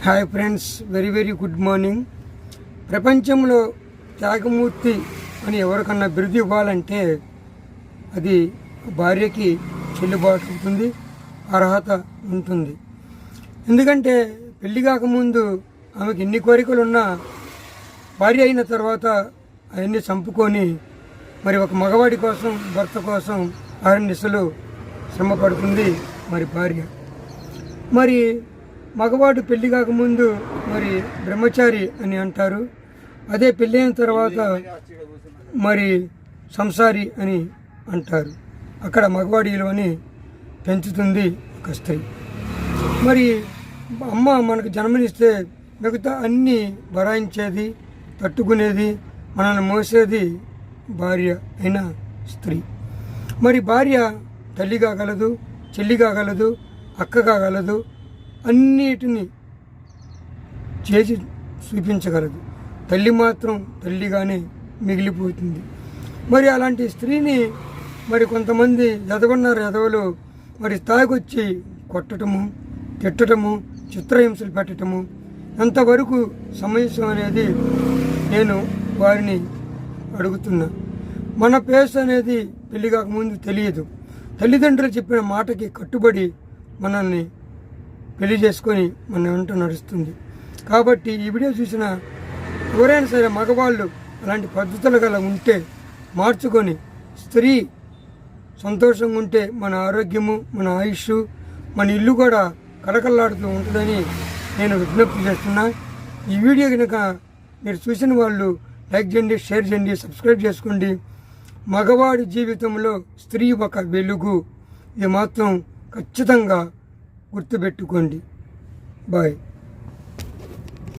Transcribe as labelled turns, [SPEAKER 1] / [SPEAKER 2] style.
[SPEAKER 1] Hi friends, very good morning. ప్రపంచంలో త్యాగమూర్తి అని ఎవరికన్నా బిరుదు ఇవ్వాలంటే అది భార్యకి చెల్లుబాటు అవుతుంది, అర్హత ఉంటుంది. ఎందుకంటే పెళ్లి కాకముందు ఆమెకి ఎన్ని కోరికలు ఉన్నా భార్య అయిన తర్వాత అవన్నీ చంపుకొని మరి ఒక మగవాడి కోసం, భర్త కోసం అహర్నిశలు శ్రమ పడుతుంది మరి భార్య. మరి మగవాడు పెళ్లి కాకముందు మరి బ్రహ్మచారి అని అంటారు, అదే పెళ్ళైన తర్వాత మరి సంసారి అని అంటారు. అక్కడ మగవాడి విలువని పెంచుతుంది ఒక స్త్రీ. మరి అమ్మ మనకు జన్మనిస్తే మిగతా అన్నీ భరాయించేది, తట్టుకునేది, మనల్ని మోసేది భార్య అయిన స్త్రీ. మరి భార్య తల్లి కాగలదు, చెల్లి కాగలదు, అక్క కాగలదు, అన్నిటినీ చేసి చూపించగలదు. తల్లి మాత్రం తల్లిగానే మిగిలిపోతుంది. మరి అలాంటి స్త్రీని మరి కొంతమంది ఎదవలు మరి తాగొచ్చి కొట్టడము, తిట్టడము, చిత్రహింసలు పెట్టడము ఎంతవరకు సమస్య అనేది నేను వారిని అడుగుతున్నా. మన పేస్ అనేది పెళ్లి కాకముందు తెలియదు. తల్లిదండ్రులు చెప్పిన మాటకి కట్టుబడి మనల్ని పెళ్లి చేసుకొని మన వెంట నడుస్తుంది. కాబట్టి ఈ వీడియో చూసిన ఎవరైనా సరే మగవాళ్ళు అలాంటి పద్ధతులు గల ఉంటే మార్చుకొని స్త్రీ సంతోషంగా ఉంటే మన ఆరోగ్యము, మన ఆయుష్, మన ఇల్లు కూడా కలకల్లాడుతూ ఉంటుందని నేను విజ్ఞప్తి చేస్తున్నా. ఈ వీడియో కనుక మీరు చూసిన వాళ్ళు లైక్ చేయండి, షేర్ చేయండి, సబ్స్క్రైబ్ చేసుకోండి. మగవాడి జీవితంలో స్త్రీ ఒక వెలుగు, ఇది మాత్రం ఖచ్చితంగా గుర్తుపెట్టుకోండి. బాయ్.